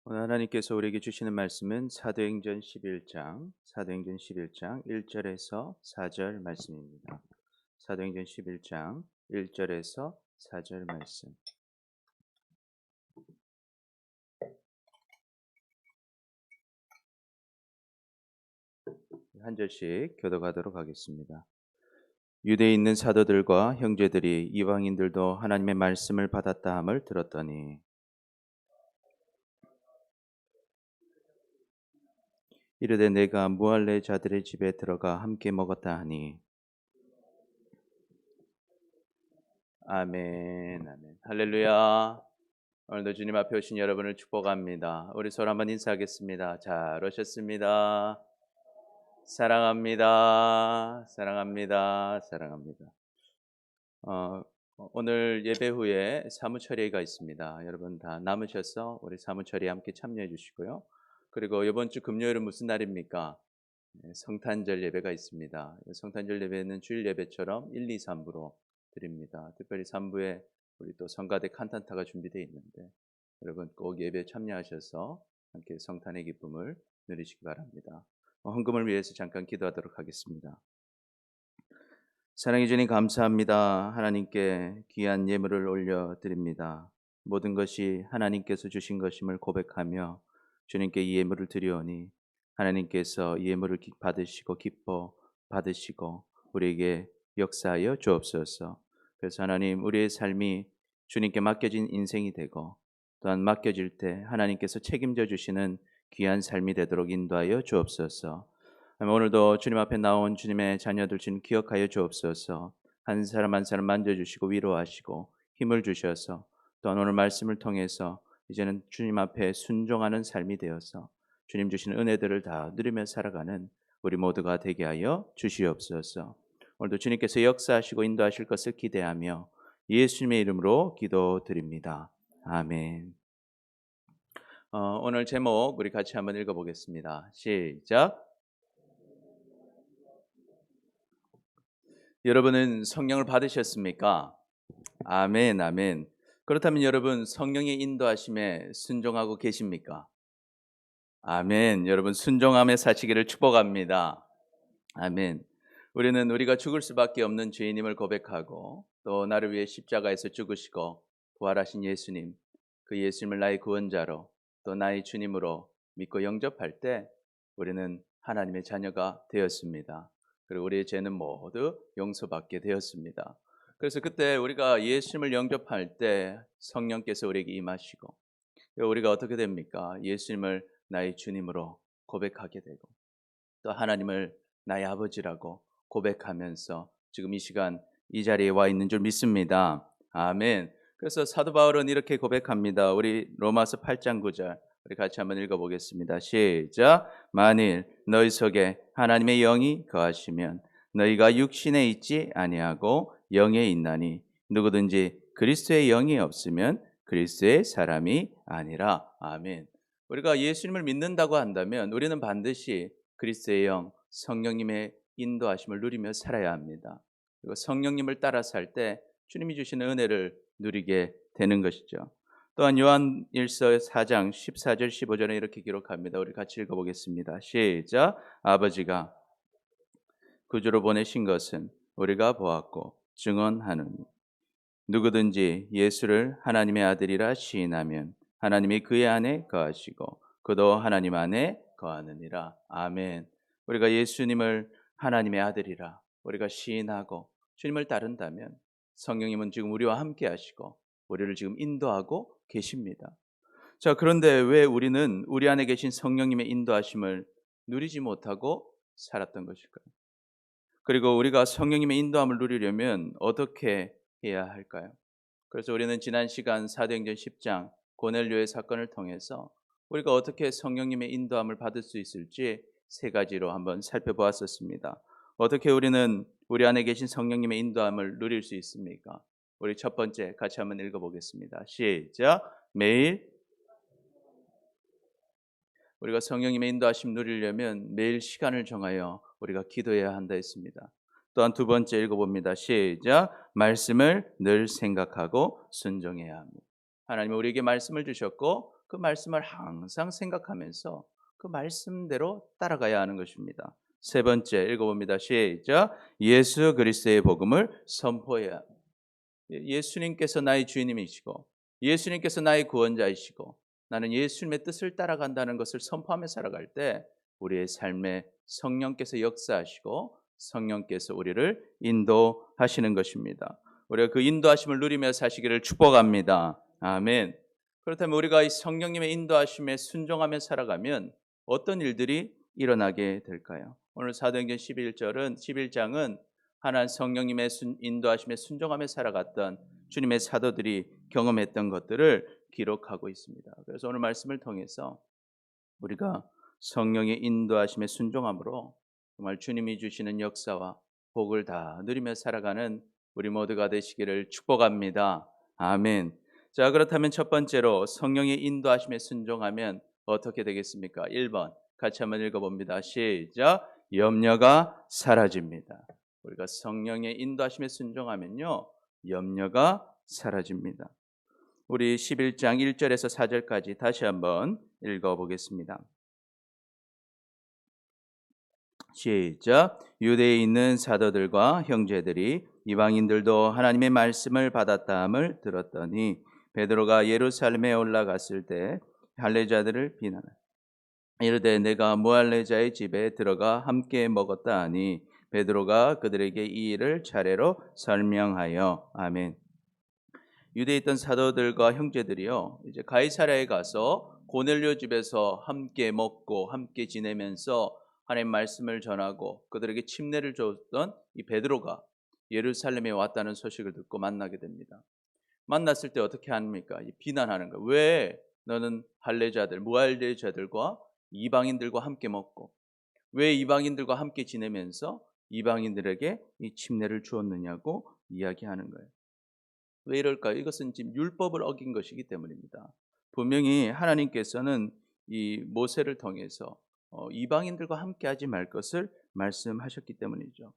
오늘 하나님께서 우리에게 주시는 말씀은 사도행전 11장 1절에서 4절 말씀입니다. 사도행전 11장 1절에서 4절 말씀. 한 절씩 교독하도록 하겠습니다. 유대에 있는 사도들과 형제들이 이방인들도 하나님의 말씀을 받았다 함을 들었더니 이르되 내가 무할레 자들의 집에 들어가 함께 먹었다 하니 아멘 아멘 할렐루야. 오늘도 주님 앞에 오신 여러분을 축복합니다. 우리 서로 한번 인사하겠습니다. 잘 오셨습니다. 사랑합니다. 사랑합니다. 사랑합니다. 어, 오늘 예배 후에 사무처리가 있습니다. 여러분 다 남으셔서 우리 사무처리에 함께 참여해 주시고요. 그리고 이번 주 금요일은 무슨 날입니까? 성탄절 예배가 있습니다. 성탄절 예배는 주일 예배처럼 1, 2, 3부로 드립니다. 특별히 3부에 우리 또 성가대 칸탄타가 준비되어 있는데 여러분 꼭 예배에 참여하셔서 함께 성탄의 기쁨을 누리시기 바랍니다. 헌금을 위해서 잠깐 기도하도록 하겠습니다. 사랑해 주님 감사합니다. 하나님께 귀한 예물을 올려드립니다. 모든 것이 하나님께서 주신 것임을 고백하며 주님께 이 예물을 드리오니 하나님께서 이 예물을 받으시고 기뻐 받으시고 우리에게 역사하여 주옵소서. 그래서 하나님 우리의 삶이 주님께 맡겨진 인생이 되고 또한 맡겨질 때 하나님께서 책임져 주시는 귀한 삶이 되도록 인도하여 주옵소서. 오늘도 주님 앞에 나온 주님의 자녀들 주님 기억하여 주옵소서. 한 사람 한 사람 만져주시고 위로하시고 힘을 주셔서 또한 오늘 말씀을 통해서 이제는 주님 앞에 순종하는 삶이 되어서 주님 주시는 은혜들을 다 누리며 살아가는 우리 모두가 되게 하여 주시옵소서. 오늘도 주님께서 역사하시고 인도하실 것을 기대하며 예수님의 이름으로 기도드립니다. 아멘. 오늘 제목 우리 같이 한번 읽어보겠습니다. 시작. 여러분은 성령을 받으셨습니까? 아멘, 아멘. 그렇다면 여러분 성령의 인도하심에 순종하고 계십니까? 아멘. 여러분 순종함에 사시기를 축복합니다. 아멘. 우리는 우리가 죽을 수밖에 없는 죄인임을 고백하고 또 나를 위해 십자가에서 죽으시고 부활하신 예수님, 그 예수님을 나의 구원자로 또 나의 주님으로 믿고 영접할 때 우리는 하나님의 자녀가 되었습니다. 그리고 우리의 죄는 모두 용서받게 되었습니다. 그래서 그때 우리가 예수님을 영접할 때 성령께서 우리에게 임하시고 우리가 어떻게 됩니까? 예수님을 나의 주님으로 고백하게 되고 또 하나님을 나의 아버지라고 고백하면서 지금 이 시간 이 자리에 와 있는 줄 믿습니다. 아멘. 그래서 사도 바울은 이렇게 고백합니다. 우리 로마서 8장 9절 우리 같이 한번 읽어보겠습니다. 시작. 만일 너희 속에 하나님의 영이 거하시면 너희가 육신에 있지 아니하고 영에 있나니 누구든지 그리스도의 영이 없으면 그리스도의 사람이 아니라. 아멘. 우리가 예수님을 믿는다고 한다면 우리는 반드시 그리스도의 영, 성령님의 인도하심을 누리며 살아야 합니다. 그리고 성령님을 따라 살 때 주님이 주시는 은혜를 누리게 되는 것이죠. 또한 요한 1서 4장 14절 15절에 이렇게 기록합니다. 우리 같이 읽어보겠습니다. 시작. 아버지가 구주로 보내신 것은 우리가 보았고 증언하느니 누구든지 예수를 하나님의 아들이라 시인하면 하나님이 그의 안에 거하시고 그도 하나님 안에 거하느니라. 아멘. 우리가 예수님을 하나님의 아들이라 우리가 시인하고 주님을 따른다면 성령님은 지금 우리와 함께 하시고 우리를 지금 인도하고 계십니다. 자, 그런데 왜 우리는 우리 안에 계신 성령님의 인도하심을 누리지 못하고 살았던 것일까요? 그리고 우리가 성령님의 인도함을 누리려면 어떻게 해야 할까요? 그래서 우리는 지난 시간 사도행전 10장 고넬료의 사건을 통해서 우리가 어떻게 성령님의 인도함을 받을 수 있을지 세 가지로 한번 살펴보았었습니다. 어떻게 우리는 우리 안에 계신 성령님의 인도함을 누릴 수 있습니까? 우리 첫 번째 같이 한번 읽어보겠습니다. 시작. 매일 우리가 성령님의 인도하심 누리려면 매일 시간을 정하여 우리가 기도해야 한다 했습니다. 또한 두 번째 읽어봅니다. 시작. 말씀을 늘 생각하고 순종해야 합니다. 하나님은 우리에게 말씀을 주셨고 그 말씀을 항상 생각하면서 그 말씀대로 따라가야 하는 것입니다. 세 번째 읽어봅니다. 시작. 예수 그리스도의 복음을 선포해야 합니다. 예수님께서 나의 주님이시고 예수님께서 나의 구원자이시고 나는 예수님의 뜻을 따라간다는 것을 선포하며 살아갈 때 우리의 삶에 성령께서 역사하시고 성령께서 우리를 인도하시는 것입니다. 우리가 그 인도하심을 누리며 사시기를 축복합니다. 아멘. 그렇다면 우리가 이 성령님의 인도하심에 순종하며 살아가면 어떤 일들이 일어나게 될까요? 오늘 사도행전 11장은 하나님 성령님의 인도하심에 순종하며 살아갔던 주님의 사도들이 경험했던 것들을 기록하고 있습니다. 그래서 오늘 말씀을 통해서 우리가 성령의 인도하심에 순종함으로 정말 주님이 주시는 역사와 복을 다 누리며 살아가는 우리 모두가 되시기를 축복합니다. 아멘. 자, 그렇다면 첫 번째로 성령의 인도하심에 순종하면 어떻게 되겠습니까? 1번 같이 한번 읽어봅니다. 시작. 염려가 사라집니다. 우리가 성령의 인도하심에 순종하면요, 염려가 사라집니다. 우리 11장 1절에서 4절까지 다시 한번 읽어보겠습니다. 시작. 유대에 있는 사도들과 형제들이 이방인들도 하나님의 말씀을 받았다함을 들었더니 베드로가 예루살렘에 올라갔을 때 할례자들을 비난하여 이르되 내가 무할례자의 집에 들어가 함께 먹었다 하니 베드로가 그들에게 이 일을 차례로 설명하여. 아멘. 유대에 있던 사도들과 형제들이요, 이제 가이사랴에 가서 고넬료 집에서 함께 먹고 함께 지내면서 하나님 말씀을 전하고 그들에게 침례를 줬던 이 베드로가 예루살렘에 왔다는 소식을 듣고 만나게 됩니다. 만났을 때 어떻게 합니까? 비난하는 거예요. 왜 너는 할례자들, 무할례자들과 이방인들과 함께 먹고 왜 이방인들과 함께 지내면서 이방인들에게 이 침례를 주었느냐고 이야기하는 거예요. 왜 이럴까요? 이것은 지금 율법을 어긴 것이기 때문입니다. 분명히 하나님께서는 이 모세를 통해서 이방인들과 함께하지 말 것을 말씀하셨기 때문이죠.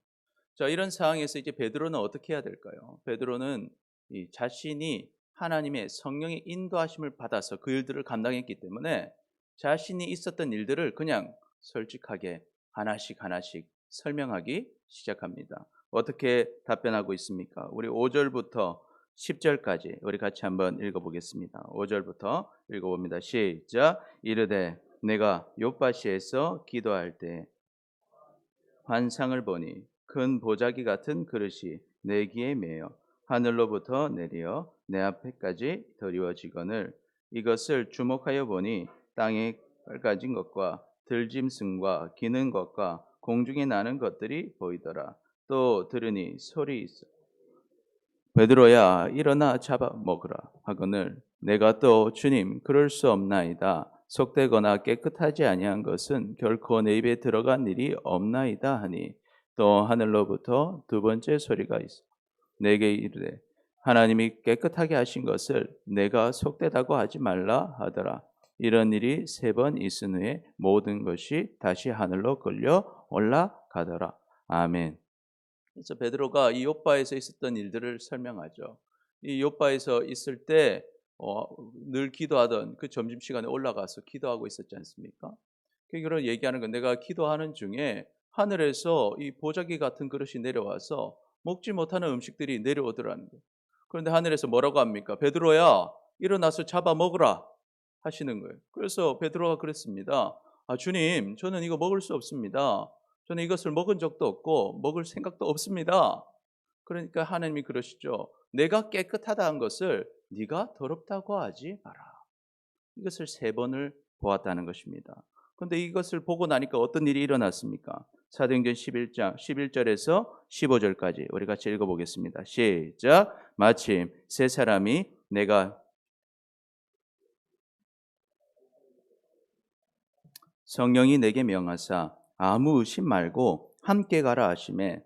자, 이런 상황에서 이제 베드로는 어떻게 해야 될까요? 베드로는 이 자신이 하나님의 성령의 인도하심을 받아서 그 일들을 감당했기 때문에 자신이 있었던 일들을 그냥 솔직하게 하나씩 하나씩 설명하기 시작합니다. 어떻게 답변하고 있습니까? 우리 5절부터 10절까지 우리 같이 한번 읽어보겠습니다. 5절부터 읽어봅니다. 시작. 이르되 내가 욥바시에서 기도할 때 환상을 보니 큰 보자기 같은 그릇이 내 귀에 매여 하늘로부터 내려 내 앞에까지 드리워지거늘 이것을 주목하여 보니 땅에 깔까진 것과 들짐승과 기는 것과 공중에 나는 것들이 보이더라. 또 들으니 소리 있어 베드로야 일어나 잡아 먹으라 하거늘 내가 또 주님 그럴 수 없나이다. 속되거나 깨끗하지 아니한 것은 결코 내 입에 들어간 일이 없나이다 하니 또 하늘로부터 두 번째 소리가 있어 내게 이르되 하나님이 깨끗하게 하신 것을 내가 속되다고 하지 말라 하더라. 이런 일이 세 번 있은 후에 모든 것이 다시 하늘로 끌려 올라가더라. 아멘. 그래서 베드로가 이 욥바에서 있었던 일들을 설명하죠. 이 욥바에서 있을 때 늘 기도하던 그 점심시간에 올라가서 기도하고 있었지 않습니까? 그걸 얘기하는 건 내가 기도하는 중에 하늘에서 이 보자기 같은 그릇이 내려와서 먹지 못하는 음식들이 내려오더라는 거예요. 그런데 하늘에서 뭐라고 합니까? 베드로야 일어나서 잡아 먹으라 하시는 거예요. 그래서 베드로가 그랬습니다. 아, 주님 저는 이거 먹을 수 없습니다. 저는 이것을 먹은 적도 없고 먹을 생각도 없습니다. 그러니까 하나님이 그러시죠. 내가 깨끗하다 한 것을 네가 더럽다고 하지 마라. 이것을 세 번을 보았다는 것입니다. 그런데 이것을 보고 나니까 어떤 일이 일어났습니까? 사도행전 11장 11절에서 15절까지 우리 같이 읽어보겠습니다. 시작. 마침 세 사람이 내가 성령이 내게 명하사 아무 의심 말고 함께 가라 하심에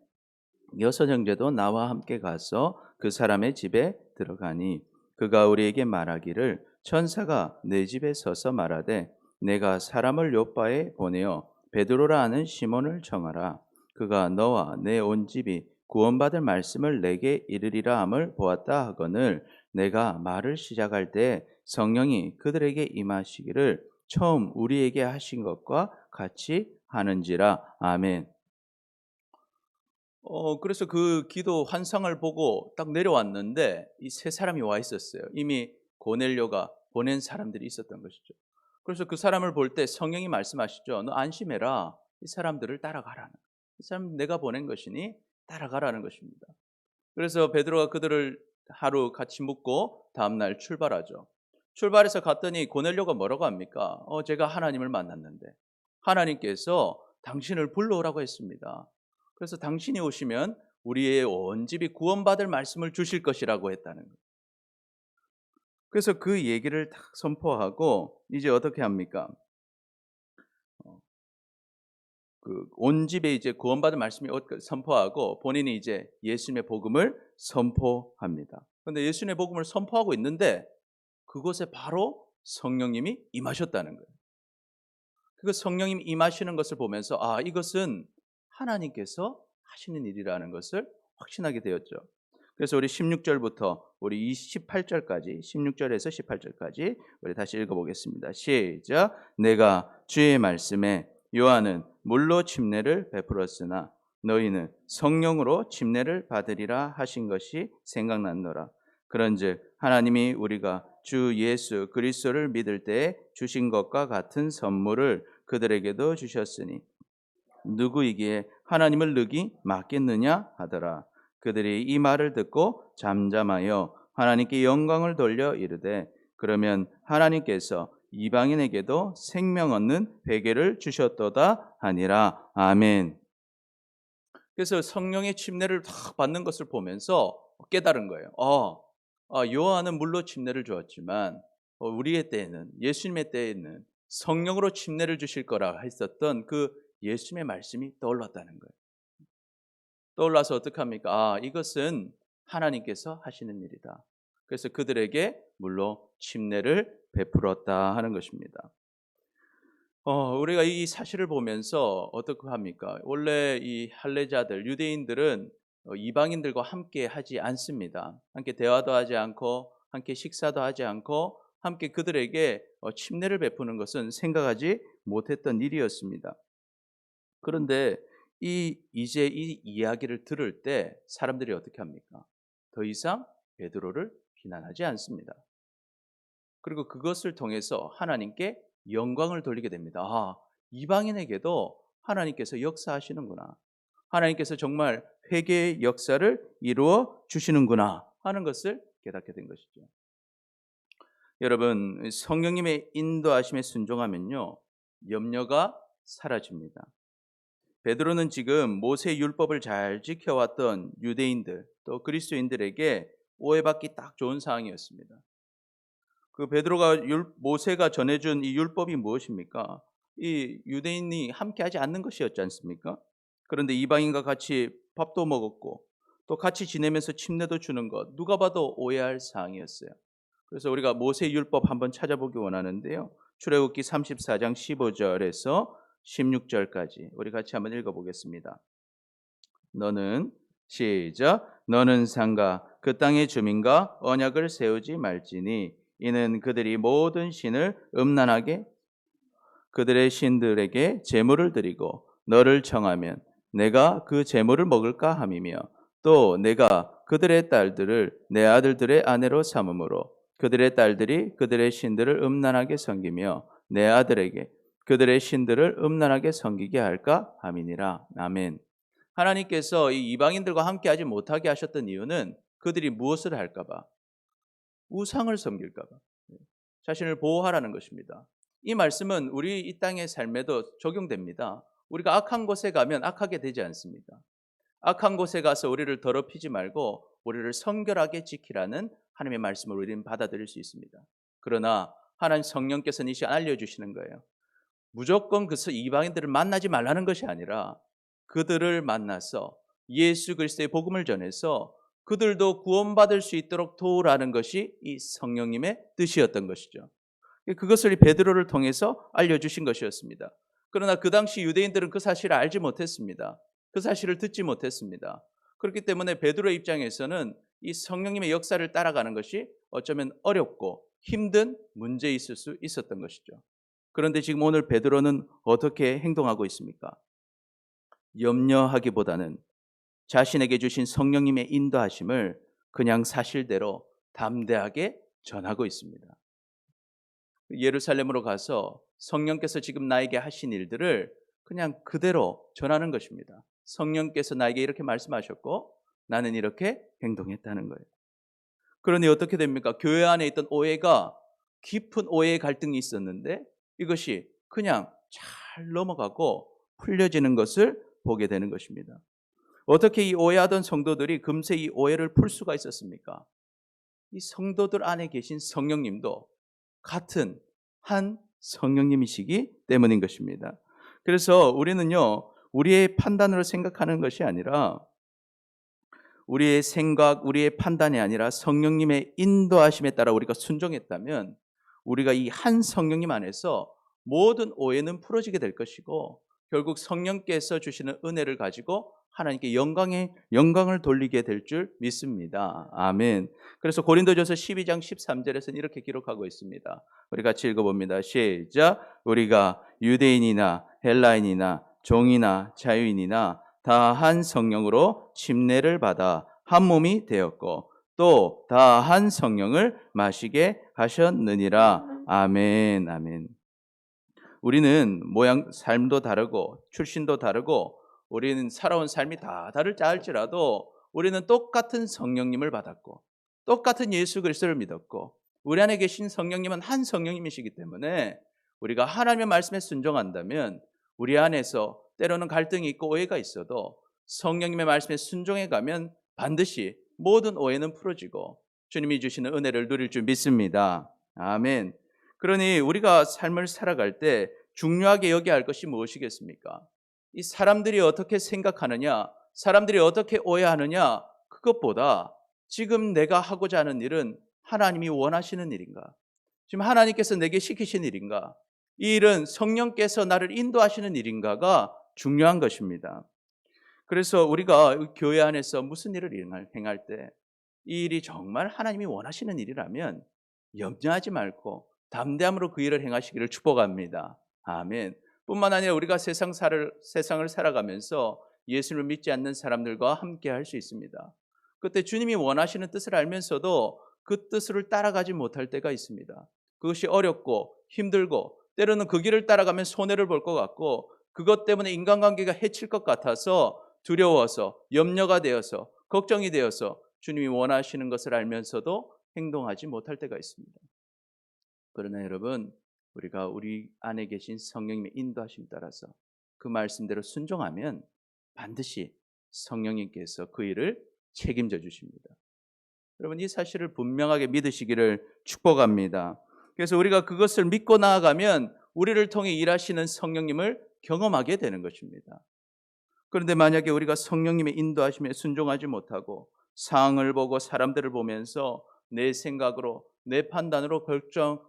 여섯 형제도 나와 함께 가서 그 사람의 집에 들어가니 그가 우리에게 말하기를 천사가 내 집에 서서 말하되 내가 사람을 요바에 보내어 베드로라 하는 시몬을 청하라. 그가 너와 내 온 집이 구원받을 말씀을 내게 이르리라 함을 보았다 하거늘 내가 말을 시작할 때 성령이 그들에게 임하시기를 처음 우리에게 하신 것과 같이 하는지라. 아멘. 그래서 그 기도 환상을 보고 딱 내려왔는데 이 세 사람이 와 있었어요. 이미 고넬료가 보낸 사람들이 있었던 것이죠. 그래서 그 사람을 볼 때 성령이 말씀하시죠. 너 안심해라. 이 사람들을 따라가라는. 이 사람 내가 보낸 것이니 따라가라는 것입니다. 그래서 베드로가 그들을 하루 같이 묵고 다음 날 출발하죠. 출발해서 갔더니 고넬료가 뭐라고 합니까? 제가 하나님을 만났는데 하나님께서 당신을 불러오라고 했습니다. 그래서 당신이 오시면 우리의 온 집이 구원받을 말씀을 주실 것이라고 했다는 거예요. 그래서 그 얘기를 딱 선포하고 이제 어떻게 합니까? 그 온 집에 이제 구원받은 말씀이 선포하고 본인이 이제 예수님의 복음을 선포합니다. 그런데 예수님의 복음을 선포하고 있는데 그곳에 바로 성령님이 임하셨다는 거예요. 그 성령님이 임하시는 것을 보면서 이것은 하나님께서 하시는 일이라는 것을 확신하게 되었죠. 그래서 우리 16절부터 우리 28절까지 16절에서 18절까지 우리 다시 읽어보겠습니다. 시작. 내가 주의 말씀에 요한은 물로 침례를 베풀었으나 너희는 성령으로 침례를 받으리라 하신 것이 생각났노라. 그런즉 하나님이 우리가 주 예수 그리스도를 믿을 때에 주신 것과 같은 선물을 그들에게도 주셨으니 누구이기에 하나님을 능히 막겠느냐 하더라. 그들이 이 말을 듣고 잠잠하여 하나님께 영광을 돌려 이르되 그러면 하나님께서 이방인에게도 생명 얻는 회개를 주셨도다 하니라. 아멘. 그래서 성령의 침례를 딱 받는 것을 보면서 깨달은 거예요. 요한은 물로 침례를 주었지만 우리의 때에는 예수님의 때에는 성령으로 침례를 주실 거라 했었던 그 예수님의 말씀이 떠올랐다는 거예요. 떠올라서 어떻게 합니까? 이것은 하나님께서 하시는 일이다. 그래서 그들에게 물로 침례를 베풀었다 하는 것입니다. 우리가 이 사실을 보면서 어떻게 합니까? 원래 이 할례자들, 유대인들은 이방인들과 함께 하지 않습니다. 함께 대화도 하지 않고, 함께 식사도 하지 않고, 함께 그들에게 침례를 베푸는 것은 생각하지 못했던 일이었습니다. 그런데 이제 이 이야기를 들을 때 사람들이 어떻게 합니까? 더 이상 베드로를 비난하지 않습니다. 그리고 그것을 통해서 하나님께 영광을 돌리게 됩니다. 이방인에게도 하나님께서 역사하시는구나. 하나님께서 정말 회개의 역사를 이루어 주시는구나 하는 것을 깨닫게 된 것이죠. 여러분, 성령님의 인도하심에 순종하면요, 염려가 사라집니다. 베드로는 지금 모세 율법을 잘 지켜왔던 유대인들 또 그리스도인들에게 오해받기 딱 좋은 상황이었습니다. 그 베드로가 모세가 전해준 이 율법이 무엇입니까? 이 유대인이 함께하지 않는 것이었지 않습니까? 그런데 이방인과 같이 밥도 먹었고 또 같이 지내면서 침례도 주는 것 누가 봐도 오해할 사항이었어요. 그래서 우리가 모세 율법 한번 찾아보기 원하는데요. 출애굽기 34장 15절에서 16절까지 우리 같이 한번 읽어보겠습니다. 너는 상가 그 땅의 주민과 언약을 세우지 말지니 이는 그들이 모든 신을 음란하게 그들의 신들에게 제물을 드리고 너를 청하면 내가 그 제물을 먹을까 함이며 또 내가 그들의 딸들을 내 아들들의 아내로 삼음으로 그들의 딸들이 그들의 신들을 음란하게 섬기며 내 아들에게 그들의 신들을 음란하게 섬기게 할까 함이니라. 아멘. 하나님께서 이 이방인들과 함께하지 못하게 하셨던 이유는 그들이 무엇을 할까 봐, 우상을 섬길까 봐, 자신을 보호하라는 것입니다. 이 말씀은 우리 이 땅의 삶에도 적용됩니다. 우리가 악한 곳에 가면 악하게 되지 않습니까? 악한 곳에 가서 우리를 더럽히지 말고 우리를 성결하게 지키라는 하나님의 말씀을 우리는 받아들일 수 있습니다. 그러나 하나님 성령께서는 이 시간 알려주시는 거예요. 무조건 그 이방인들을 만나지 말라는 것이 아니라 그들을 만나서 예수 그리스도의 복음을 전해서 그들도 구원받을 수 있도록 도우라는 것이 이 성령님의 뜻이었던 것이죠. 그것을 베드로를 통해서 알려주신 것이었습니다. 그러나 그 당시 유대인들은 그 사실을 알지 못했습니다. 그 사실을 듣지 못했습니다. 그렇기 때문에 베드로의 입장에서는 이 성령님의 역사를 따라가는 것이 어쩌면 어렵고 힘든 문제 있을 수 있었던 것이죠. 그런데 지금 오늘 베드로는 어떻게 행동하고 있습니까? 염려하기보다는 자신에게 주신 성령님의 인도하심을 그냥 사실대로 담대하게 전하고 있습니다. 예루살렘으로 가서 성령께서 지금 나에게 하신 일들을 그냥 그대로 전하는 것입니다. 성령께서 나에게 이렇게 말씀하셨고 나는 이렇게 행동했다는 거예요. 그러니 어떻게 됩니까? 교회 안에 있던 오해가 깊은 오해의 갈등이 있었는데 이것이 그냥 잘 넘어가고 풀려지는 것을 보게 되는 것입니다. 어떻게 이 오해하던 성도들이 금세 이 오해를 풀 수가 있었습니까? 이 성도들 안에 계신 성령님도 같은 한 성령님이시기 때문인 것입니다. 그래서 우리는요, 우리의 판단으로 생각하는 것이 아니라 우리의 생각, 우리의 판단이 아니라 성령님의 인도하심에 따라 우리가 순종했다면 우리가 이 한 성령님 안에서 모든 오해는 풀어지게 될 것이고 결국 성령께서 주시는 은혜를 가지고 하나님께 영광을 돌리게 될 줄 믿습니다. 아멘. 그래서 고린도전서 12장 13절에서는 이렇게 기록하고 있습니다. 우리 같이 읽어봅니다. 시작. 우리가 유대인이나 헬라인이나 종이나 자유인이나 다 한 성령으로 침례를 받아 한 몸이 되었고 또 다 한 성령을 마시게 하셨느니라. 아멘. 아멘. 우리는 삶도 다르고 출신도 다르고 우리는 살아온 삶이 다 다를지 알지라도 우리는 똑같은 성령님을 받았고 똑같은 예수 그리스도를 믿었고 우리 안에 계신 성령님은 한 성령님이시기 때문에 우리가 하나님의 말씀에 순종한다면 우리 안에서 때로는 갈등이 있고 오해가 있어도 성령님의 말씀에 순종해 가면 반드시 모든 오해는 풀어지고 주님이 주시는 은혜를 누릴 줄 믿습니다. 아멘. 그러니 우리가 삶을 살아갈 때 중요하게 여겨야 할 것이 무엇이겠습니까? 이 사람들이 어떻게 생각하느냐, 사람들이 어떻게 오해하느냐, 그것보다 지금 내가 하고자 하는 일은 하나님이 원하시는 일인가? 지금 하나님께서 내게 시키신 일인가? 이 일은 성령께서 나를 인도하시는 일인가가 중요한 것입니다. 그래서 우리가 교회 안에서 무슨 일을 행할 때 이 일이 정말 하나님이 원하시는 일이라면 염려하지 말고 담대함으로 그 일을 행하시기를 축복합니다. 아멘. 뿐만 아니라 우리가 세상을 살아가면서 예수를 믿지 않는 사람들과 함께 할 수 있습니다. 그때 주님이 원하시는 뜻을 알면서도 그 뜻을 따라가지 못할 때가 있습니다. 그것이 어렵고 힘들고 때로는 그 길을 따라가면 손해를 볼 것 같고 그것 때문에 인간관계가 해칠 것 같아서 두려워서 염려가 되어서 걱정이 되어서 주님이 원하시는 것을 알면서도 행동하지 못할 때가 있습니다. 그러나 여러분, 우리가 우리 안에 계신 성령님의 인도하심 따라서 그 말씀대로 순종하면 반드시 성령님께서 그 일을 책임져 주십니다. 여러분, 이 사실을 분명하게 믿으시기를 축복합니다. 그래서 우리가 그것을 믿고 나아가면 우리를 통해 일하시는 성령님을 경험하게 되는 것입니다. 그런데 만약에 우리가 성령님의 인도하심에 순종하지 못하고 상황을 보고 사람들을 보면서 내 생각으로 내 판단으로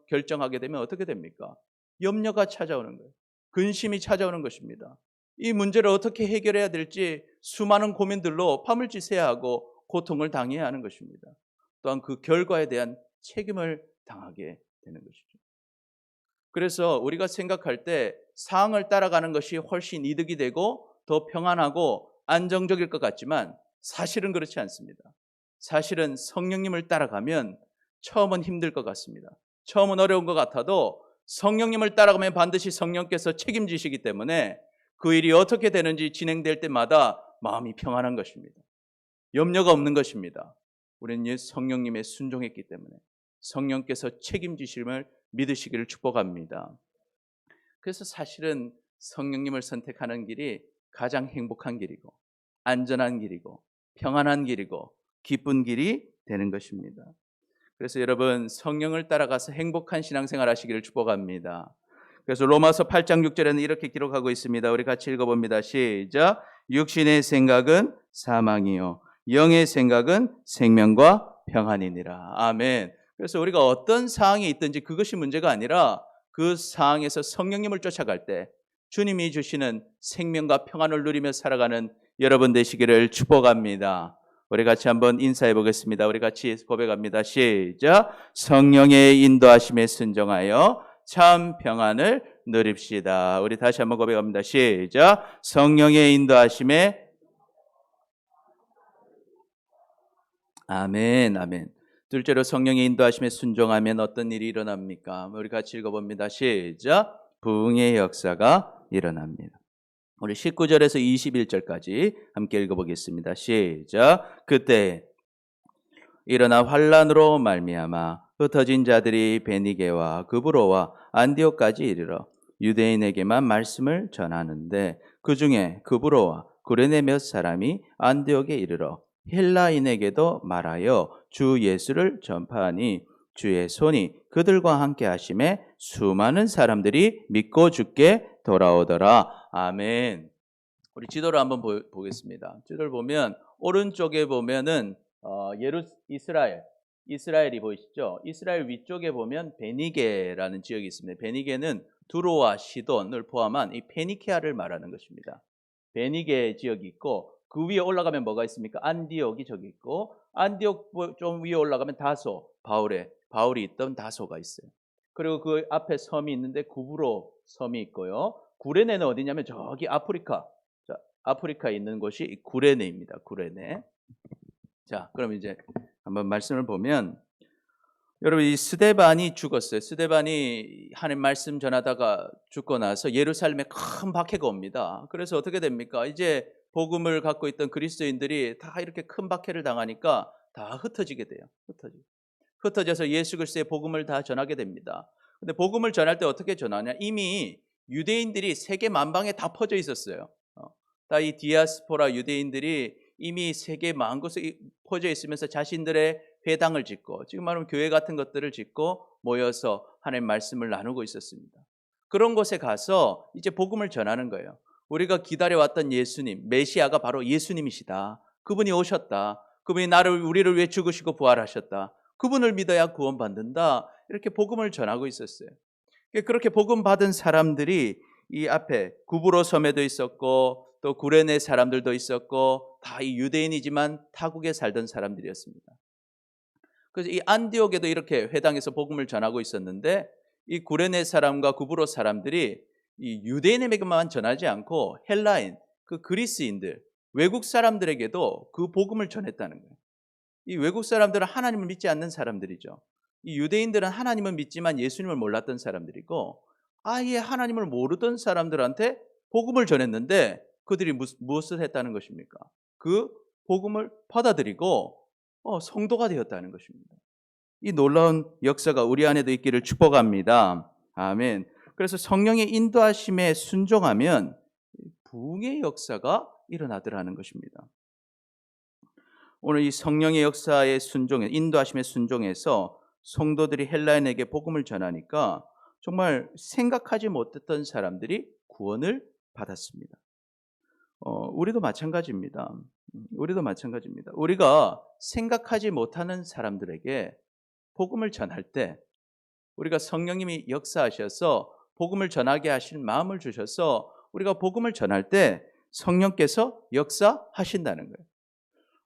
결정하게 되면 어떻게 됩니까? 염려가 찾아오는 거예요. 근심이 찾아오는 것입니다. 이 문제를 어떻게 해결해야 될지 수많은 고민들로 밤을 지새야 하고 고통을 당해야 하는 것입니다. 또한 그 결과에 대한 책임을 당하게 되는 것이죠. 그래서 우리가 생각할 때 상황을 따라가는 것이 훨씬 이득이 되고 더 평안하고 안정적일 것 같지만 사실은 그렇지 않습니다. 사실은 성령님을 따라가면 처음은 힘들 것 같습니다. 처음은 어려운 것 같아도 성령님을 따라가면 반드시 성령께서 책임지시기 때문에 그 일이 어떻게 되는지 진행될 때마다 마음이 평안한 것입니다. 염려가 없는 것입니다. 우리는 성령님의 순종했기 때문에 성령께서 책임지심을 믿으시기를 축복합니다. 그래서 사실은 성령님을 선택하는 길이 가장 행복한 길이고 안전한 길이고 평안한 길이고 기쁜 길이 되는 것입니다. 그래서 여러분 성령을 따라가서 행복한 신앙생활 하시기를 축복합니다. 그래서 로마서 8장 6절에는 이렇게 기록하고 있습니다. 우리 같이 읽어봅니다. 시작. 육신의 생각은 사망이요 영의 생각은 생명과 평안이니라. 아멘. 그래서 우리가 어떤 상황에 있든지 그것이 문제가 아니라 그 상황에서 성령님을 쫓아갈 때 주님이 주시는 생명과 평안을 누리며 살아가는 여러분 되시기를 축복합니다. 우리 같이 한번 인사해 보겠습니다. 우리 같이 고백합니다. 시작. 성령의 인도하심에 순종하여 참 평안을 누립시다. 우리 다시 한번 고백합니다. 시작. 성령의 인도하심에 아멘, 아멘. 둘째로 성령의 인도하심에 순종하면 어떤 일이 일어납니까? 우리 같이 읽어봅니다. 시작. 부흥의 역사가 일어납니다. 우리 19절에서 21절까지 함께 읽어보겠습니다. 시작. 그때 일어나 환란으로 말미암아 흩어진 자들이 베니게와 그브로와 안디옥까지 이르러 유대인에게만 말씀을 전하는데 그 중에 그브로와 구레네 몇 사람이 안디옥에 이르러 헬라인에게도 말하여 주 예수를 전파하니 주의 손이 그들과 함께 하심에 수많은 사람들이 믿고 주께 돌아오더라. 아멘. 우리 지도를 한번 보겠습니다. 지도를 보면 오른쪽에 보면은 이스라엘이 보이시죠? 이스라엘 위쪽에 보면 베니게라는 지역이 있습니다. 베니게는 두로와 시돈을 포함한 이 페니케아를 말하는 것입니다. 베니게 지역이 있고 그 위에 올라가면 뭐가 있습니까? 안디옥이 저기 있고 안디옥 좀 위에 올라가면 다소, 바울이 있던 다소가 있어요. 그리고 그 앞에 섬이 있는데 구브로 섬이 있고요. 구레네는 어디냐면 저기 아프리카에 있는 곳이 구레네입니다. 구레네. 자, 그럼 이제 한번 말씀을 보면 여러분 이 스데반이 죽었어요. 스데반이 하나님 말씀 전하다가 죽고 나서 예루살렘에 큰 박해가 옵니다. 그래서 어떻게 됩니까? 이제 복음을 갖고 있던 그리스도인들이 다 이렇게 큰 박해를 당하니까 다 흩어지게 돼요. 흩어져서 예수 그리스도의 복음을 다 전하게 됩니다. 근데 복음을 전할 때 어떻게 전하냐? 이미 유대인들이 세계 만방에 다 퍼져 있었어요. 다 이 디아스포라 유대인들이 이미 세계 만곳에 퍼져 있으면서 자신들의 회당을 짓고 지금 말하면 교회 같은 것들을 짓고 모여서 하나님의 말씀을 나누고 있었습니다. 그런 곳에 가서 이제 복음을 전하는 거예요. 우리가 기다려왔던 예수님, 메시아가 바로 예수님이시다. 그분이 오셨다. 그분이 우리를 위해 죽으시고 부활하셨다. 그분을 믿어야 구원받는다. 이렇게 복음을 전하고 있었어요. 그렇게 복음 받은 사람들이 이 앞에 구브로 섬에도 있었고 또 구레네 사람들도 있었고 다 이 유대인이지만 타국에 살던 사람들이었습니다. 그래서 이 안디옥에도 이렇게 회당에서 복음을 전하고 있었는데 이 구레네 사람과 구브로 사람들이 이 유대인에게만 전하지 않고 헬라인, 그 그리스인들, 외국 사람들에게도 그 복음을 전했다는 거예요. 이 외국 사람들은 하나님을 믿지 않는 사람들이죠. 이 유대인들은 하나님을 믿지만 예수님을 몰랐던 사람들이고 아예 하나님을 모르던 사람들한테 복음을 전했는데 그들이 무엇을 했다는 것입니까? 그 복음을 받아들이고 성도가 되었다는 것입니다. 이 놀라운 역사가 우리 안에도 있기를 축복합니다. 아멘. 그래서 성령의 인도하심에 순종하면 부흥의 역사가 일어나더라는 것입니다. 오늘 이 성령의 역사에 인도하심에 순종해서 성도들이 헬라인에게 복음을 전하니까 정말 생각하지 못했던 사람들이 구원을 받았습니다. 우리도 마찬가지입니다. 우리가 생각하지 못하는 사람들에게 복음을 전할 때 우리가 성령님이 역사하셔서 복음을 전하게 하실 마음을 주셔서 우리가 복음을 전할 때 성령께서 역사하신다는 거예요.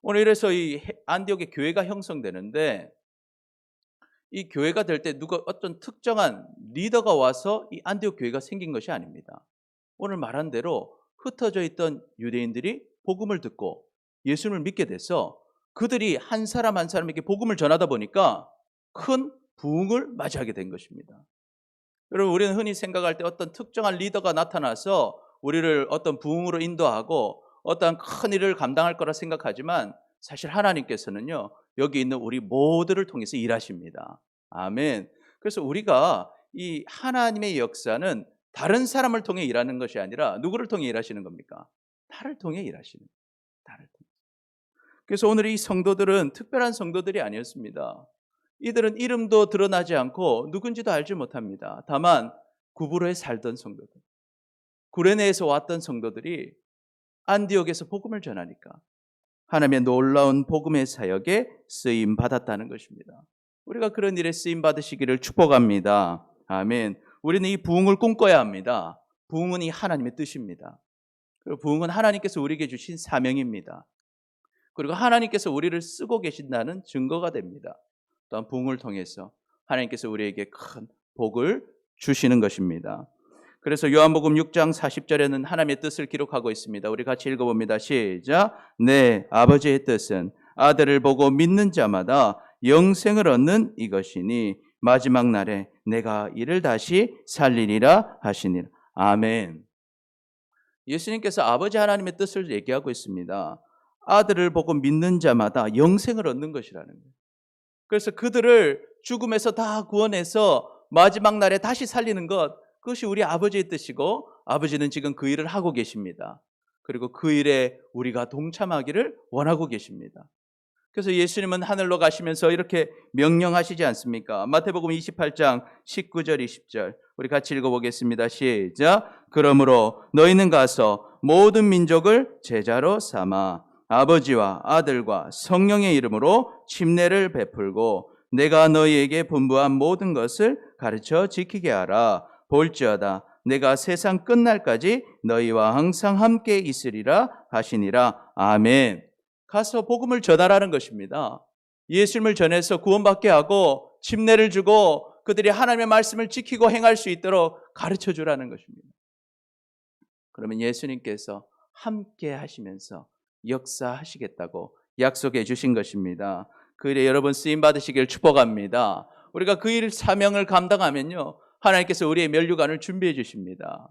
오늘 이래서 이 안디옥의 교회가 형성되는데 이 교회가 될 때 어떤 특정한 리더가 와서 이 안디옥 교회가 생긴 것이 아닙니다. 오늘 말한 대로 흩어져 있던 유대인들이 복음을 듣고 예수님을 믿게 돼서 그들이 한 사람 한 사람에게 복음을 전하다 보니까 큰 부흥을 맞이하게 된 것입니다. 여러분 우리는 흔히 생각할 때 어떤 특정한 리더가 나타나서 우리를 어떤 부흥으로 인도하고 어떤 큰 일을 감당할 거라 생각하지만 사실 하나님께서는요 여기 있는 우리 모두를 통해서 일하십니다. 아멘. 그래서 우리가 이 하나님의 역사는 다른 사람을 통해 일하는 것이 아니라 누구를 통해 일하시는 겁니까? 나를 통해 일하시는 거예요. 나를 통해. 그래서 오늘 이 성도들은 특별한 성도들이 아니었습니다. 이들은 이름도 드러나지 않고 누군지도 알지 못합니다. 다만 구브로에 살던 성도들, 구레네에서 왔던 성도들이 안디옥에서 복음을 전하니까 하나님의 놀라운 복음의 사역에 쓰임 받았다는 것입니다. 우리가 그런 일에 쓰임 받으시기를 축복합니다. 아멘. 우리는 이 부흥을 꿈꿔야 합니다. 부흥은 이 하나님의 뜻입니다. 그리고 부흥은 하나님께서 우리에게 주신 사명입니다. 그리고 하나님께서 우리를 쓰고 계신다는 증거가 됩니다. 또한 부흥을 통해서 하나님께서 우리에게 큰 복을 주시는 것입니다. 그래서 요한복음 6장 40절에는 하나님의 뜻을 기록하고 있습니다. 우리 같이 읽어봅니다. 시작. 내 아버지의 뜻은 아들을 보고 믿는 자마다 영생을 얻는 이것이니 마지막 날에 내가 이를 다시 살리리라 하시니라. 아멘. 예수님께서 아버지 하나님의 뜻을 얘기하고 있습니다. 아들을 보고 믿는 자마다 영생을 얻는 것이라는 거예요. 그래서 그들을 죽음에서 다 구원해서 마지막 날에 다시 살리는 것, 그것이 우리 아버지의 뜻이고 아버지는 지금 그 일을 하고 계십니다. 그리고 그 일에 우리가 동참하기를 원하고 계십니다. 그래서 예수님은 하늘로 가시면서 이렇게 명령하시지 않습니까? 마태복음 28장 19절 20절 우리 같이 읽어보겠습니다. 시작. 그러므로 너희는 가서 모든 민족을 제자로 삼아 아버지와 아들과 성령의 이름으로 침례를 베풀고 내가 너희에게 분부한 모든 것을 가르쳐 지키게 하라. 볼지어다 내가 세상 끝날까지 너희와 항상 함께 있으리라 하시니라. 아멘. 가서 복음을 전하라는 것입니다. 예수님을 전해서 구원받게 하고 침례를 주고 그들이 하나님의 말씀을 지키고 행할 수 있도록 가르쳐 주라는 것입니다. 그러면 예수님께서 함께 하시면서 역사하시겠다고 약속해 주신 것입니다. 그 일에 여러분 쓰임 받으시길 축복합니다. 우리가 그 일 사명을 감당하면요, 하나님께서 우리의 면류관을 준비해 주십니다.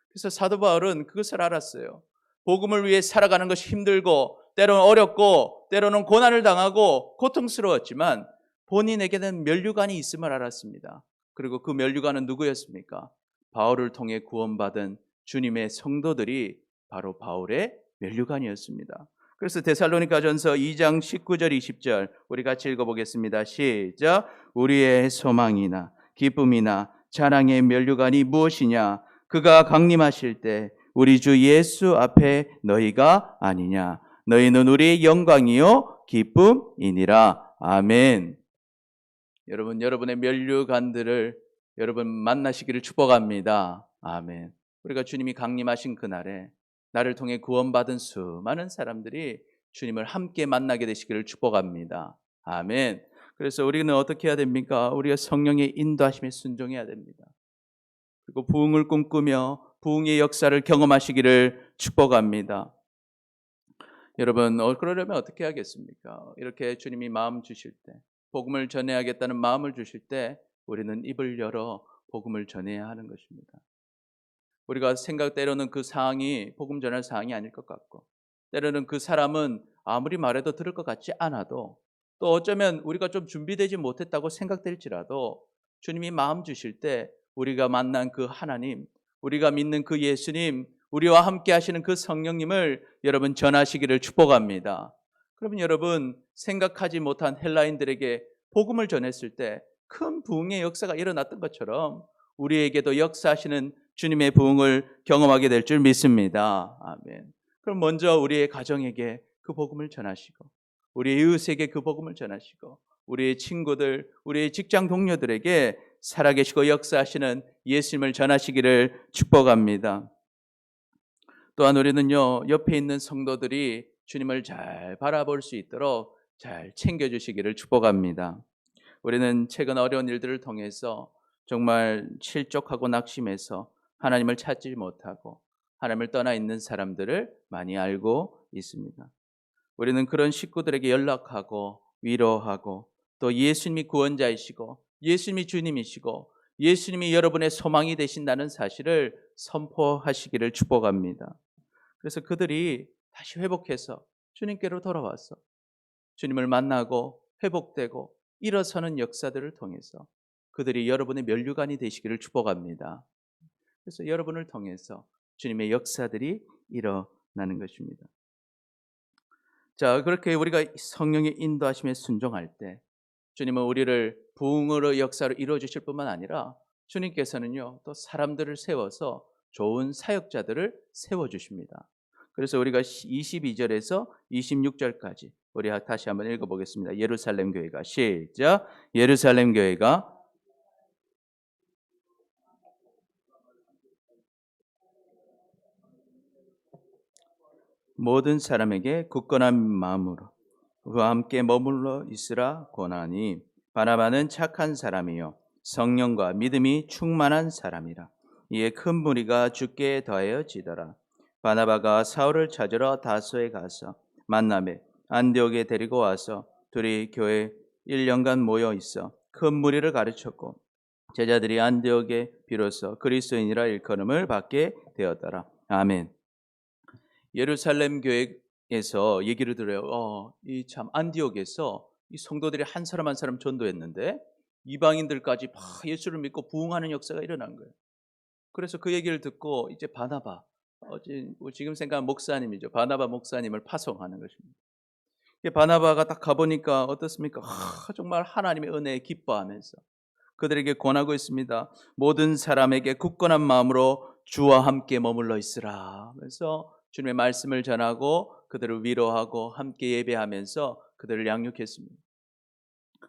그래서 사도 바울은 그것을 알았어요. 복음을 위해 살아가는 것이 힘들고 때로는 어렵고 때로는 고난을 당하고 고통스러웠지만 본인에게는 면류관이 있음을 알았습니다. 그리고 그 면류관은 누구였습니까? 바울을 통해 구원받은 주님의 성도들이 바로 바울의 면류관이었습니다. 그래서 데살로니가전서 2장 19절 20절 우리 같이 읽어보겠습니다. 시작. 우리의 소망이나 기쁨이나 자랑의 면류관이 무엇이냐? 그가 강림하실 때 우리 주 예수 앞에 너희가 아니냐? 너희는 우리의 영광이요 기쁨이니라. 아멘. 여러분, 여러분의 면류관들을 여러분 만나시기를 축복합니다. 아멘. 우리가 주님이 강림하신 그날에 나를 통해 구원받은 수많은 사람들이 주님을 함께 만나게 되시기를 축복합니다. 아멘. 그래서 우리는 어떻게 해야 됩니까? 우리가 성령의 인도하심에 순종해야 됩니다. 그리고 부흥을 꿈꾸며 부흥의 역사를 경험하시기를 축복합니다. 여러분, 그러려면 어떻게 하겠습니까? 이렇게 주님이 마음 주실 때, 복음을 전해야겠다는 마음을 주실 때 우리는 입을 열어 복음을 전해야 하는 것입니다. 우리가 때로는 그 상황이 복음 전할 상황이 아닐 것 같고, 때로는 그 사람은 아무리 말해도 들을 것 같지 않아도, 또 어쩌면 우리가 좀 준비되지 못했다고 생각될지라도 주님이 마음 주실 때 우리가 만난 그 하나님, 우리가 믿는 그 예수님, 우리와 함께 하시는 그 성령님을 여러분 전하시기를 축복합니다. 그러면 여러분 생각하지 못한 헬라인들에게 복음을 전했을 때 큰 부흥의 역사가 일어났던 것처럼 우리에게도 역사하시는 주님의 부흥을 경험하게 될 줄 믿습니다. 아멘. 그럼 먼저 우리의 가정에게 그 복음을 전하시고 우리의 이웃에게 그 복음을 전하시고 우리의 친구들, 우리의 직장 동료들에게 살아계시고 역사하시는 예수님을 전하시기를 축복합니다. 또한 우리는요, 옆에 있는 성도들이 주님을 잘 바라볼 수 있도록 잘 챙겨주시기를 축복합니다. 우리는 최근 어려운 일들을 통해서 정말 실족하고 낙심해서 하나님을 찾지 못하고 하나님을 떠나 있는 사람들을 많이 알고 있습니다. 우리는 그런 식구들에게 연락하고 위로하고 또 예수님이 구원자이시고 예수님이 주님이시고 예수님이 여러분의 소망이 되신다는 사실을 선포하시기를 축복합니다. 그래서 그들이 다시 회복해서 주님께로 돌아와서 주님을 만나고 회복되고 일어서는 역사들을 통해서 그들이 여러분의 면류관이 되시기를 축복합니다. 그래서 여러분을 통해서 주님의 역사들이 일어나는 것입니다. 자, 그렇게 우리가 성령의 인도하심에 순종할 때 주님은 우리를 부흥으로 역사를 이루어 주실 뿐만 아니라 주님께서는요, 또 사람들을 세워서 좋은 사역자들을 세워 주십니다. 그래서 우리가 22절에서 26절까지 우리 다시 한번 읽어보겠습니다. 예루살렘 교회가 시작. 예루살렘 교회가 모든 사람에게 굳건한 마음으로 그와 함께 머물러 있으라 권하니 바나바는 착한 사람이요 성령과 믿음이 충만한 사람이라. 이에 큰 무리가 주께 더하여지더라. 바나바가 사울을 찾으러 다소에 가서 만나매 안디옥에 데리고 와서 둘이 교회 1년간 모여 있어 큰 무리를 가르쳤고 제자들이 안디옥에 비로소 그리스도인이라 일컬음을 받게 되었더라. 아멘. 예루살렘 교회에서 얘기를 들어요. 이 참 안디옥에서 이 성도들이 한 사람 한 사람 전도했는데 이방인들까지 막 예수를 믿고 부흥하는 역사가 일어난 거예요. 그래서 그 얘기를 듣고 이제 바나바, 지금 생각하면 목사님이죠. 바나바 목사님을 파송하는 것입니다. 바나바가 딱 가보니까 어떻습니까? 정말 하나님의 은혜에 기뻐하면서 그들에게 권하고 있습니다. 모든 사람에게 굳건한 마음으로 주와 함께 머물러 있으라. 그래서 주님의 말씀을 전하고 그들을 위로하고 함께 예배하면서 그들을 양육했습니다.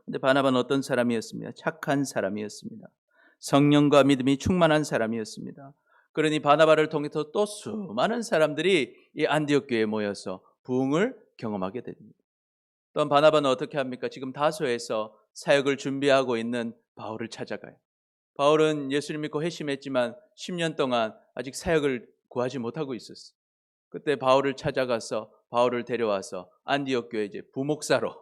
근데 바나바는 어떤 사람이었습니까? 착한 사람이었습니다. 성령과 믿음이 충만한 사람이었습니다. 그러니 바나바를 통해서 또 수많은 사람들이 이 안디옥 교회에 모여서 부흥을 경험하게 됩니다. 또한 바나바는 어떻게 합니까? 지금 다소에서 사역을 준비하고 있는 바울을 찾아가요. 바울은 예수를 믿고 회심했지만 10년 동안 아직 사역을 구하지 못하고 있었어요. 그때 바울을 찾아가서 바울을 데려와서 안디옥 교회 이제 부목사로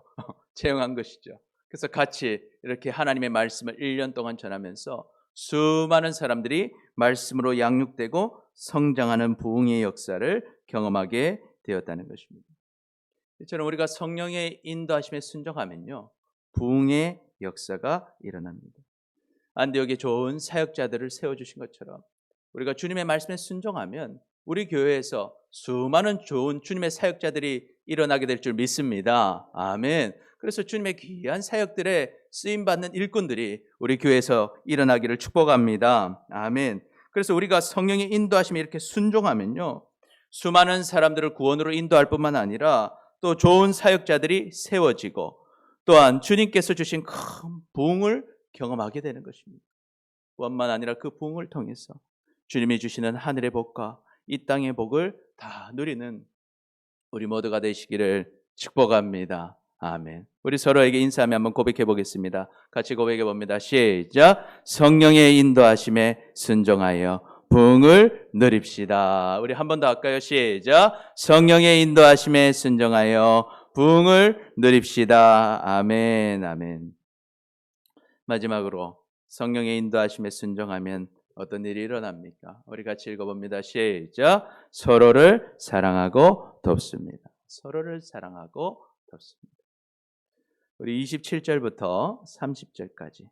채용한 것이죠. 그래서 같이 이렇게 하나님의 말씀을 1년 동안 전하면서 수많은 사람들이 말씀으로 양육되고 성장하는 부흥의 역사를 경험하게 되었다는 것입니다. 이처럼 우리가 성령의 인도하심에 순종하면요, 부흥의 역사가 일어납니다. 안디옥에 좋은 사역자들을 세워주신 것처럼 우리가 주님의 말씀에 순종하면 우리 교회에서 수많은 좋은 주님의 사역자들이 일어나게 될 줄 믿습니다. 아멘. 그래서 주님의 귀한 사역들에 쓰임받는 일꾼들이 우리 교회에서 일어나기를 축복합니다. 아멘. 그래서 우리가 성령의 인도하심에 이렇게 순종하면요, 수많은 사람들을 구원으로 인도할 뿐만 아니라 또 좋은 사역자들이 세워지고 또한 주님께서 주신 큰 부흥을 경험하게 되는 것입니다. 뿐만 아니라 그 부흥을 통해서 주님이 주시는 하늘의 복과 이 땅의 복을 다 누리는 우리 모두가 되시기를 축복합니다. 아멘. 우리 서로에게 인사하며 한번 고백해 보겠습니다. 같이 고백해 봅니다. 시작. 성령의 인도하심에 순종하여 부흥을 누립시다. 우리 한 번 더 할까요? 시작. 성령의 인도하심에 순종하여 부흥을 누립시다. 아멘. 아멘. 마지막으로 성령의 인도하심에 순종하면 어떤 일이 일어납니까? 우리 같이 읽어봅니다. 시작. 서로를 사랑하고 돕습니다. 서로를 사랑하고 돕습니다. 우리 27절부터 30절까지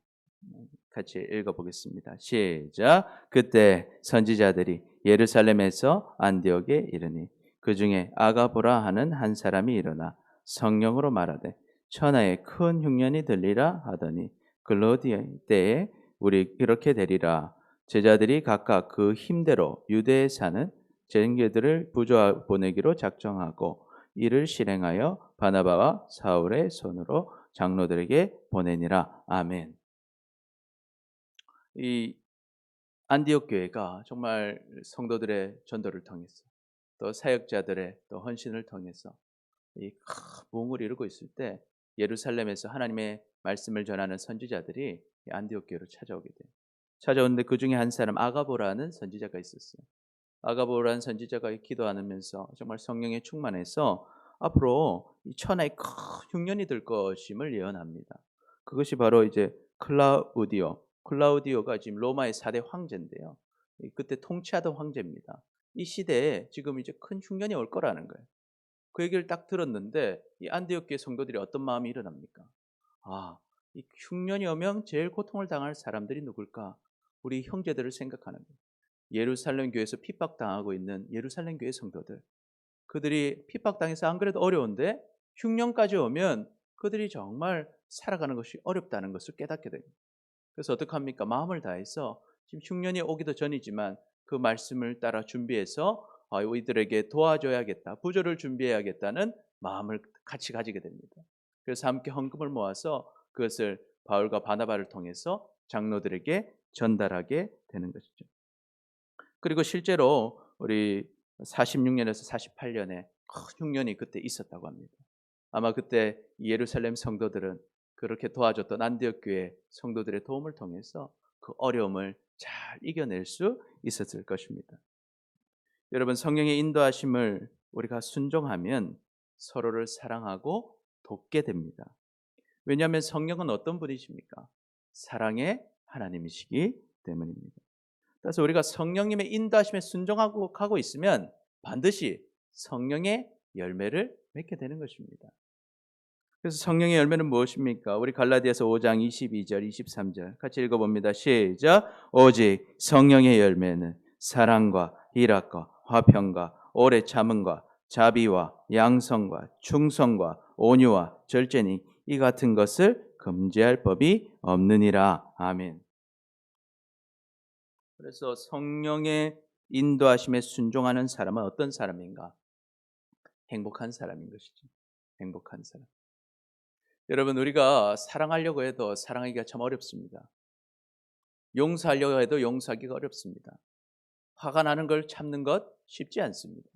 같이 읽어보겠습니다. 시작. 그때 선지자들이 예루살렘에서 안디옥에 이르니 그 중에 아가보라 하는 한 사람이 일어나 성령으로 말하되 천하에 큰 흉년이 들리라 하더니 글로디아 때에 우리 이렇게 되리라. 제자들이 각각 그 힘대로 유대에 사는 쟁개들을 부조하 보내기로 작정하고 이를 실행하여 바나바와 사울의 손으로 장로들에게 보내니라. 아멘. 이 안디옥 교회가 정말 성도들의 전도를 통해서 또 사역자들의 또 헌신을 통해서 이 큰 부흥을 이루고 있을 때 예루살렘에서 하나님의 말씀을 전하는 선지자들이 안디옥 교회로 찾아오게 돼요. 찾아오는데 그 중에 한 사람 아가보라는 선지자가 있었어요. 아가보라는 선지자가 기도하면서 정말 성령에 충만해서 앞으로 이 천하에 큰 흉년이 들 것임을 예언합니다. 그것이 바로 이제 클라우디오가 지금 로마의 4대 황제인데요. 그때 통치하던 황제입니다. 이 시대에 지금 이제 큰 흉년이 올 거라는 거예요. 그 얘기를 딱 들었는데 이 안디옥 교회 성도들이 어떤 마음이 일어납니까? 이 흉년이 오면 제일 고통을 당할 사람들이 누굴까? 우리 형제들을 생각하는 거예요. 예루살렘 교회에서 핍박당하고 있는 예루살렘 교회 성도들. 그들이 핍박당해서 안 그래도 어려운데 흉년까지 오면 그들이 정말 살아가는 것이 어렵다는 것을 깨닫게 됩니다. 그래서 어떡합니까? 마음을 다해서 지금 흉년이 오기도 전이지만 그 말씀을 따라 준비해서 이들에게 도와줘야겠다, 부조를 준비해야겠다는 마음을 같이 가지게 됩니다. 그래서 함께 헌금을 모아서 그것을 바울과 바나바를 통해서 장로들에게 전달하게 되는 것이죠. 그리고 실제로 우리 46년에서 48년에 큰 흉년이 그때 있었다고 합니다. 아마 그때 예루살렘 성도들은 그렇게 도와줬던 안디옥 교회 성도들의 도움을 통해서 그 어려움을 잘 이겨낼 수 있었을 것입니다. 여러분, 성령의 인도하심을 우리가 순종하면 서로를 사랑하고 돕게 됩니다. 왜냐하면 성령은 어떤 분이십니까? 사랑의 하나님이시기 때문입니다. 그래서 우리가 성령님의 인도하심에 순종하고 가고 있으면 반드시 성령의 열매를 맺게 되는 것입니다. 그래서 성령의 열매는 무엇입니까? 우리 갈라디아서 5장 22절, 23절 같이 읽어봅니다. 시작. 오직 성령의 열매는 사랑과 희락과 화평과 오래 참음과 자비와 양성과 충성과 온유와 절제니 이 같은 것을 금지할 법이 없느니라. 아멘. 그래서 성령의 인도하심에 순종하는 사람은 어떤 사람인가? 행복한 사람인 것이죠. 행복한 사람. 여러분, 우리가 사랑하려고 해도 사랑하기가 참 어렵습니다. 용서하려고 해도 용서하기가 어렵습니다. 화가 나는 걸 참는 것 쉽지 않습니다.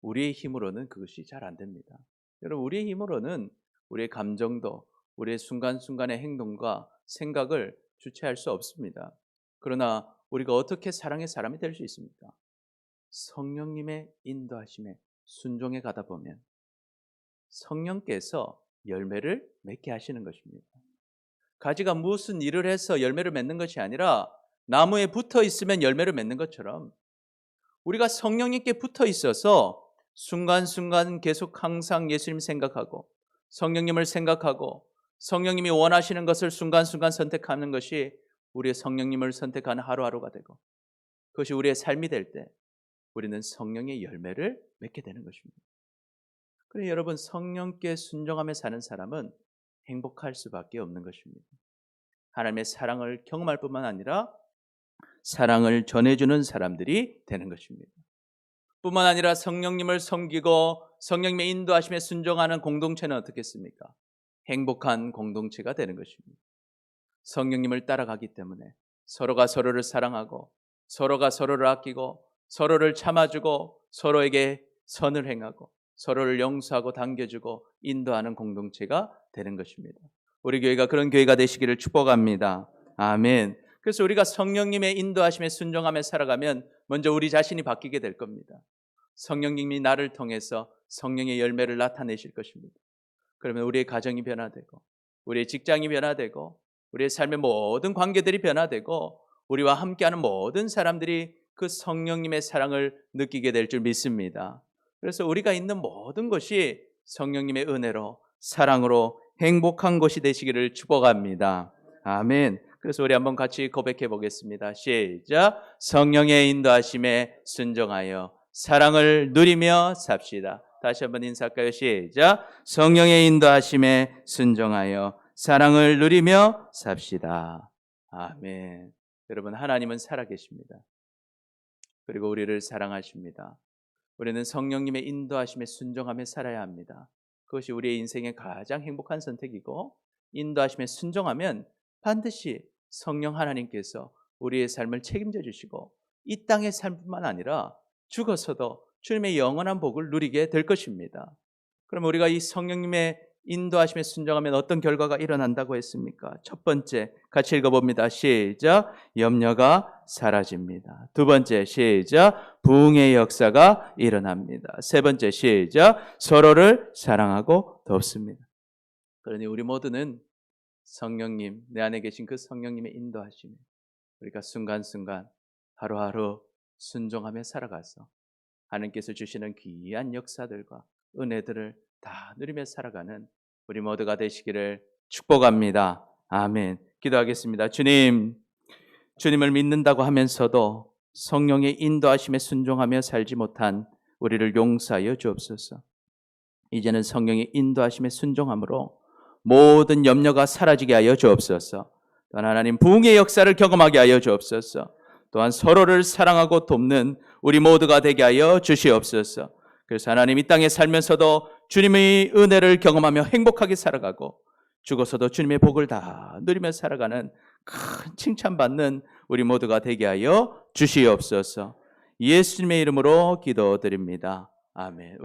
우리의 힘으로는 그것이 잘 안 됩니다. 여러분, 우리의 힘으로는 우리의 감정도 우리의 순간순간의 행동과 생각을 주체할 수 없습니다. 그러나 우리가 어떻게 사랑의 사람이 될 수 있습니까? 성령님의 인도하심에 순종해 가다 보면 성령께서 열매를 맺게 하시는 것입니다. 가지가 무슨 일을 해서 열매를 맺는 것이 아니라 나무에 붙어 있으면 열매를 맺는 것처럼 우리가 성령님께 붙어 있어서 순간순간 계속 항상 예수님 생각하고 성령님을 생각하고 성령님이 원하시는 것을 순간순간 선택하는 것이 우리의 성령님을 선택하는 하루하루가 되고 그것이 우리의 삶이 될 때 우리는 성령의 열매를 맺게 되는 것입니다. 그래 여러분, 성령께 순종하며 사는 사람은 행복할 수밖에 없는 것입니다. 하나님의 사랑을 경험할 뿐만 아니라 사랑을 전해주는 사람들이 되는 것입니다. 뿐만 아니라 성령님을 섬기고 성령님의 인도하심에 순종하는 공동체는 어떻겠습니까? 행복한 공동체가 되는 것입니다. 성령님을 따라가기 때문에 서로가 서로를 사랑하고 서로가 서로를 아끼고 서로를 참아주고 서로에게 선을 행하고 서로를 용서하고 당겨주고 인도하는 공동체가 되는 것입니다. 우리 교회가 그런 교회가 되시기를 축복합니다. 아멘. 그래서 우리가 성령님의 인도하심에 순종하며 살아가면 먼저 우리 자신이 바뀌게 될 겁니다. 성령님이 나를 통해서 성령의 열매를 나타내실 것입니다. 그러면 우리의 가정이 변화되고 우리의 직장이 변화되고 우리의 삶의 모든 관계들이 변화되고 우리와 함께하는 모든 사람들이 그 성령님의 사랑을 느끼게 될 줄 믿습니다. 그래서 우리가 있는 모든 것이 성령님의 은혜로 사랑으로 행복한 것이 되시기를 축복합니다. 아멘. 그래서 우리 한번 같이 고백해 보겠습니다. 시작. 성령의 인도하심에 순종하여 사랑을 누리며 삽시다. 다시 한번 인사할까요? 시작. 성령의 인도하심에 순종하여 사랑을 누리며 삽시다. 아멘. 여러분, 하나님은 살아계십니다. 그리고 우리를 사랑하십니다. 우리는 성령님의 인도하심에 순종하며 살아야 합니다. 그것이 우리의 인생의 가장 행복한 선택이고 인도하심에 순종하면 반드시 성령 하나님께서 우리의 삶을 책임져 주시고 이 땅의 삶뿐만 아니라 죽어서도 주님의 영원한 복을 누리게 될 것입니다. 그럼 우리가 이 성령님의 인도하심에 순종하면 어떤 결과가 일어난다고 했습니까? 첫 번째, 같이 읽어봅니다. 시작. 염려가 사라집니다. 두 번째, 시작. 부흥의 역사가 일어납니다. 세 번째, 시작. 서로를 사랑하고 돕습니다. 그러니 우리 모두는 성령님, 내 안에 계신 그 성령님의 인도하심에 우리가 순간순간 하루하루 순종하며 살아가서 하나님께서 주시는 귀한 역사들과 은혜들을 다 누리며 살아가는 우리 모두가 되시기를 축복합니다. 아멘. 기도하겠습니다. 주님을 믿는다고 하면서도 성령의 인도하심에 순종하며 살지 못한 우리를 용서하여 주옵소서. 이제는 성령의 인도하심에 순종함으로 모든 염려가 사라지게 하여 주옵소서. 또한 하나님 부흥의 역사를 경험하게 하여 주옵소서. 또한 서로를 사랑하고 돕는 우리 모두가 되게 하여 주시옵소서. 그래서 하나님 이 땅에 살면서도 주님의 은혜를 경험하며 행복하게 살아가고 죽어서도 주님의 복을 다 누리며 살아가는 큰 칭찬받는 우리 모두가 되게 하여 주시옵소서. 예수님의 이름으로 기도드립니다. 아멘.